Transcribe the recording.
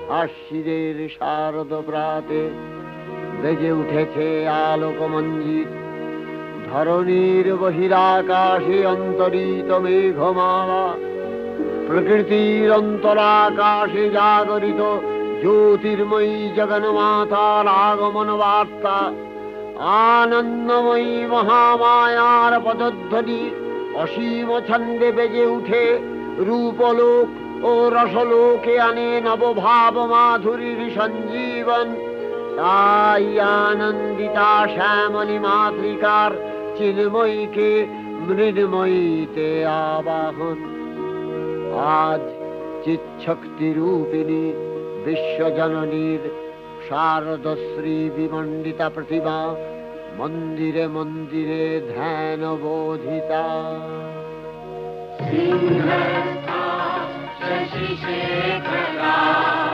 আশ্বিনের শারদ প্রাতে বেজে উঠেছে আলোক মঞ্জিত। ধরণীর বহিরাকাশে অন্তরিত মেঘমালা, প্রকৃতির অন্তরাকাশে জাগরিত জ্যোতির্ময়ী জগন্মাতার আগমন বার্তা। আনন্দময়ী মহামায়ার পদধ্বনি অসীম ছন্দে বেজে উঠে রূপলোক ও রসলোকে আনে নবভাব মাধুরীর সঞ্জীবন। তাই আনন্দিতা শ্যামলী মাতৃকার চিন্ময়ীকে মৃন্ময়ীতে আবাহন। আজ চিৎশক্তি রূপিণী বিশ্বজননীর শারদশ্রী বিমণ্ডিতা প্রতিমা মন্দিরে মন্দিরে ধ্যান বোধিতা। সিংহস্থা শশিশেখরা